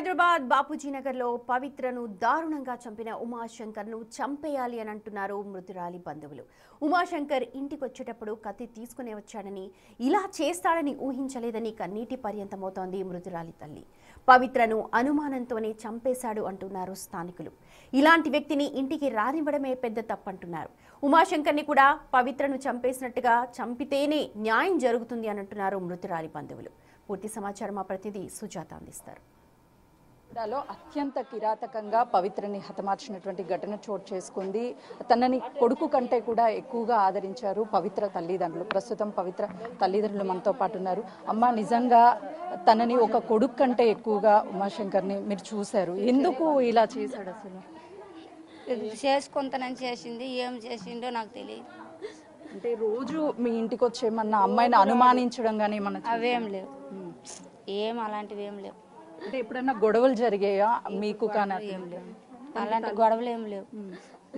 హైదరాబాద్ బాపూజీ నగర్లో పవిత్రను దారుణంగా చంపిన ఉమాశంకర్ను చంపేయాలి అని అంటున్నారు మృతురాలి బంధువులు. ఉమాశంకర్ ఇంటికొచ్చేటప్పుడు కత్తి తీసుకునే వచ్చాడని, ఇలా చేస్తాడని ఊహించలేదని కన్నీటి పర్యంతమవుతోంది మృతురాలి తల్లి. పవిత్రను అనుమానంతోనే చంపేశాడు అంటున్నారు స్థానికులు. ఇలాంటి వ్యక్తిని ఇంటికి రానివ్వడమే పెద్ద తప్పంటున్నారు. ఉమాశంకర్ని కూడా పవిత్రను చంపేసినట్టుగా చంపితేనే న్యాయం జరుగుతుంది అని అంటున్నారు మృతురాలి బంధువులు. పూర్తి సమాచారం మా ప్రతినిధి సుజాత అందిస్తారు. అత్యంత కిరాతకంగా పవిత్రని హతమార్చినటువంటి ఘటన చోటు చేసుకుంది. తనని కొడుకు కంటే కూడా ఎక్కువగా ఆదరించారు పవిత్ర తల్లిదండ్రులు. ప్రస్తుతం పవిత్ర తల్లిదండ్రులు మనతో పాటు ఉన్నారు. అమ్మ, నిజంగా తనని ఒక కొడుకు కంటే ఎక్కువగా ఉమాశంకర్ని మీరు చూశారు. ఎందుకు ఇలా చేశాడు? అసలు చేసుకుంటానని చేసింది, ఏం చేసిండో నాకు తెలియదు. అంటే రోజు మీ ఇంటికి వచ్చేమన్నా అమ్మాయిని అనుమానించడం కానీ ఏమన్నా? అవేం లేవు, ఏం అలాంటివి ఏం లేవు. అంటే ఎప్పుడైనా గొడవలు జరిగాయా మీకు? కానీ ఏం లేవు, అలాంటి గొడవలు ఏం లేవు.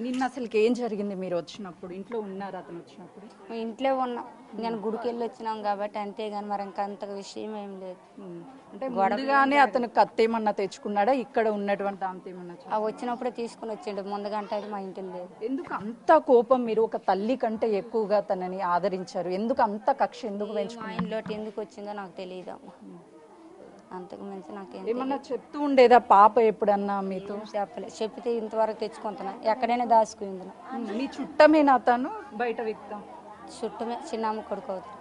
నిన్న అసలుకి ఏం జరిగింది? మీరు వచ్చినప్పుడు ఇంట్లో ఉన్నారు? అతను వచ్చినప్పుడు ఇంట్లో ఉన్నాం, నేను గుడికి వెళ్ళి వచ్చినాం కాబట్టి అంతేగాని మరి ఇంకా అంత విషయం ఏం లేదు. అంటే ముందుగానే అతను కత్తి ఏమన్నా తెచ్చుకున్నాడా? ఇక్కడ ఉన్నటువంటి దాంతో ఏమన్నా వచ్చినప్పుడే తీసుకుని వచ్చిండు, ముందుగంటే అది మా ఇంటిని లేదు. ఎందుకు అంత కోపం? మీరు ఒక తల్లి కంటే ఎక్కువగా తనని ఆదరించారు, ఎందుకు అంత కక్ష ఎందుకు పెంచుకున్నారు? మా ఇంట్లోకి ఎందుకు వచ్చిందో నాకు తెలియదు అమ్మ, అంతకు మించి నాకేం ఏమన్నా చెప్తూ ఉండేదా పాప ఎప్పుడన్నా మీతో? చెప్పలేదు, చెప్పితే ఇంతవరకు తెచ్చుకుంటున్నా, ఎక్కడైనా దాచుకుంది. మీ చుట్టమేనా అతను? బయట వ్యక్తం? చుట్టమే, చిన్నమ్మ కొడుకు అవుతాడు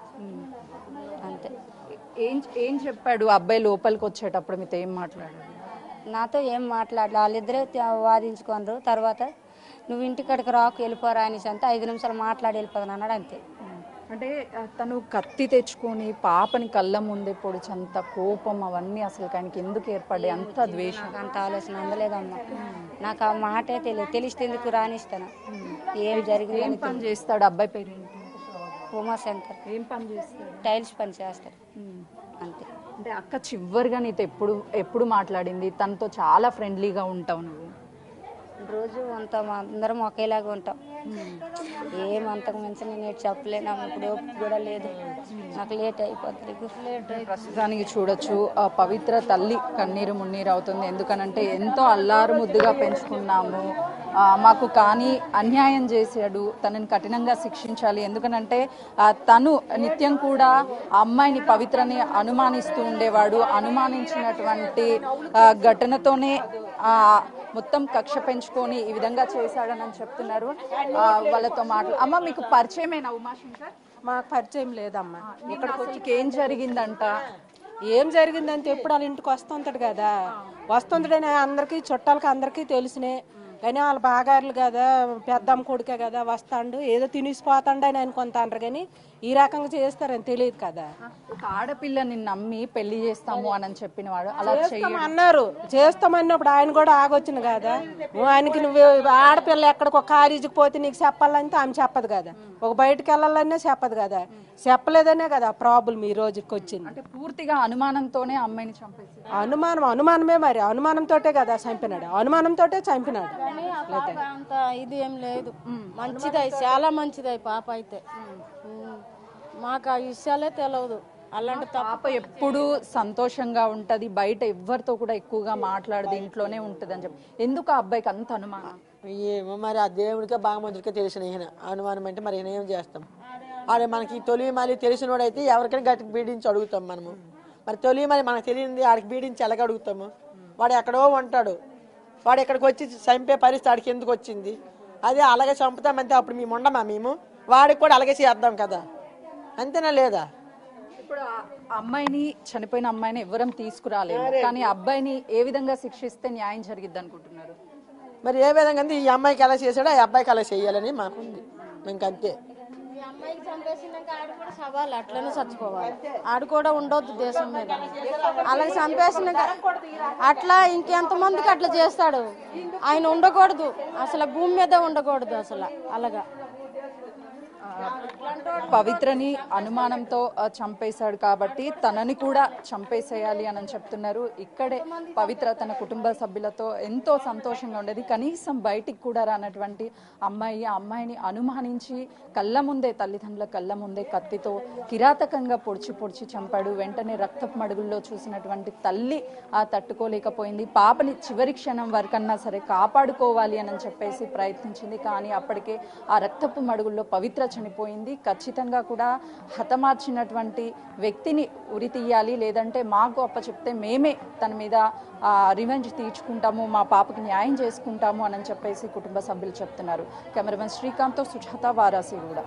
అంతే. ఏం చెప్పాడు అబ్బాయి లోపలికి వచ్చేటప్పుడు? మీతో ఏం మాట్లాడాడు? నాతో ఏం మాట్లాడలే, వాళ్ళిద్దరే వాదించుకోనరు. తర్వాత నువ్వు ఇంటికాడికి రాకు, వెళ్ళిపోరా అనేసి అంతే 5 నిమిషాలు మాట్లాడి వెళ్ళిపోతాను అన్నాడు అంతే. అంటే తను కత్తి తెచ్చుకొని పాపని కళ్ళ ముందే పొడిచంత కోపం అవన్నీ అసలు ఆయనకి ఎందుకు ఏర్పడ్డాయి? అంత ద్వేషం? అంత ఆలోచన అందలేదమ్మా, నాకు ఆ మాటే తెలియదు. తెలిస్తే ఎందుకు రానిస్తాను? ఏం జరిగింది? ఏం పని చేస్తాడు అబ్బాయి? పేరు ఏంటి? ఉమాశంకర్. ఏం పని చేస్తాడు? టైల్స్ పని చేస్తాడు అంతే. అంటే అక్క చివరిగా నీతో ఎప్పుడు మాట్లాడింది? తనతో చాలా ఫ్రెండ్లీగా ఉంటావు నువ్వు, రోజు ఉంటాం, అందరం ఒకేలాగా ఉంటాం. ఏమంతకు మించి నేను చెప్పలేను, ఇప్పుడు కూడా లేదు, నాకు లేట్ అయిపోతుంది. ప్రస్తుతానికి చూడొచ్చు పవిత్ర తల్లి కన్నీరు మున్నీరు అవుతుంది. ఎందుకనంటే ఎంతో అల్లారు ముద్దుగా పెంచుకున్నాము, మాకు కానీ అన్యాయం చేశాడు, తనని కఠినంగా శిక్షించాలి. ఎందుకనంటే తను నిత్యం కూడా ఆ అమ్మాయిని పవిత్రని అనుమానిస్తూ ఉండేవాడు. అనుమానించినటువంటి ఘటనతోనే మొత్తం కక్ష పెంచుకొని ఈ విధంగా చేశాడని చెప్తున్నారు. వాళ్ళతో అమ్మ, మీకు పరిచయమేనా ఉమాశంకర్? మాకు పరిచయం లేదమ్మా. ఇక్కడికి వచ్చి ఏం జరిగిందంట? ఏం జరిగిందంటే ఎప్పుడు వాళ్ళ ఇంటికి వస్తుంటాడు కదా, వస్తుంటాడని అందరికీ చుట్టాలకి అందరికీ తెలిసినే. కానీ వాళ్ళ బాగారులు కదా, పెద్దమ్మ కొడుకే కదా, వస్తాడు ఏదో తినిసిపోతాడు అని అనుకుంటాండ్రు. కానీ ఈ రకంగా చేస్తారని తెలియదు కదా. ఒక ఆడపిల్లని నమ్మి పెళ్లి చేస్తాము అని చెప్పిన వాడు అలా అన్నారు. చేస్తామన్నప్పుడు ఆయన కూడా ఆగొచ్చింది కదా. ఆయనకి నువ్వు ఆడపిల్ల ఎక్కడికి ఒక కాలేజీకి పోతే నీకు చెప్పాలంటే ఆమె చెప్పదు కదా, ఒక బయటకు వెళ్ళాలనే చెప్పదు కదా. చెప్పలేదనే కదా ప్రాబ్లం ఈ రోజుకి వచ్చింది. అంటే పూర్తిగా అనుమానంతోనే అమ్మాయిని చంపేసి. అనుమానమే మరి, అనుమానంతోటే కదా చంపినాడు, అనుమానంతోటే చంపినాడు. అంత ఇది ఏం లేదు, మంచిదై, చాలా మంచిదై పాప అయితే. మాకు ఆ విషయాలే తెలియదు. అలాంటి పాప ఎప్పుడు సంతోషంగా ఉంటది, బయట ఎవరితో కూడా ఎక్కువగా మాట్లాడదు, ఇంట్లోనే ఉంటది అని చెప్పి. ఎందుకు ఆ అబ్బాయికి అంత అనుమానం? ఏమో మరి, ఆ దేవుడికే బాగమందుడికే తెలిసిన ఈయన అనుమానం అంటే మరి ఈయన ఏం చేస్తాం? ఆడే మనకి తొలి మళ్ళీ తెలిసినోడైతే ఎవరికైనా గట్టికి బీడించి అడుగుతాం మనము. మరి తొలి మళ్ళీ మనకు తెలియంది ఆడికి బీడించి ఎలాగ అడుగుతాము? వాడు ఎక్కడో ఉంటాడు, వాడు ఇక్కడికి వచ్చి చంపే పరిస్థితి ఆడికి ఎందుకు వచ్చింది? అదే అలాగే చంపుతామంటే అప్పుడు మేము ఉండమా? మేము వాడికి కూడా అలాగే చేద్దాం కదా, అంతేనా లేదా? ఇప్పుడు అమ్మాయిని, చనిపోయిన అమ్మాయిని ఎవరం తీసుకురాలేదు, కానీ అబ్బాయిని ఏ విధంగా శిక్షిస్తే న్యాయం జరిగిద్ది అనుకుంటున్నారు? మరి ఏ విధంగా ఈ అమ్మాయికి ఎలా చేశాడో ఆ అబ్బాయికి అలా చేయాలని మాకుంది. ఇంకంతే. అమ్మాయికి చంపేసినాక ఆడు కూడా సవాలు అట్లనే చచ్చిపోవాలి, ఆడు కూడా ఉండొద్దు దేశం మీద. అలాగే చంపేసినాక అట్లా ఇంకెంతమందికి అట్లా చేస్తాడు? ఆయన ఉండకూడదు, అసలు భూమి మీద ఉండకూడదు అసలు. అలాగా పవిత్రని అనుమానంతో చంపేశాడు కాబట్టి తనని కూడా చంపేసేయాలి అని చెప్తున్నారు. ఇక్కడే పవిత్ర తన కుటుంబ సభ్యులతో ఎంతో సంతోషంగా ఉండేది. కనీసం బయటికి కూడా రానటువంటి అమ్మాయి, ఆ అమ్మాయిని అనుమానించి కళ్ళ ముందే, తల్లిదండ్రుల కళ్ళ ముందే కత్తితో కిరాతకంగా పొడిచి చంపాడు. వెంటనే రక్తపు మడుగుల్లో చూసినటువంటి తల్లి తట్టుకోలేకపోయింది. పాపని చివరి క్షణం వరకన్నా సరే కాపాడుకోవాలి అని చెప్పేసి ప్రయత్నించింది. కానీ అప్పటికే ఆ రక్తపు మడుగుల్లో పవిత్ర చనిపోయింది. ఖచ్చితంగా కూడా హతమార్చినటువంటి వ్యక్తిని ఉరి తీయాలి, లేదంటే మాకు అప్పచెప్తే మేమే తన మీద రివెంజ్ తీర్చుకుంటాము, మా పాపకి న్యాయం చేసుకుంటాము అని చెప్పేసి కుటుంబ సభ్యులు చెప్తున్నారు. కెమెరామెన్ శ్రీకాంత్తో సుజాత, వారాసి కూడా.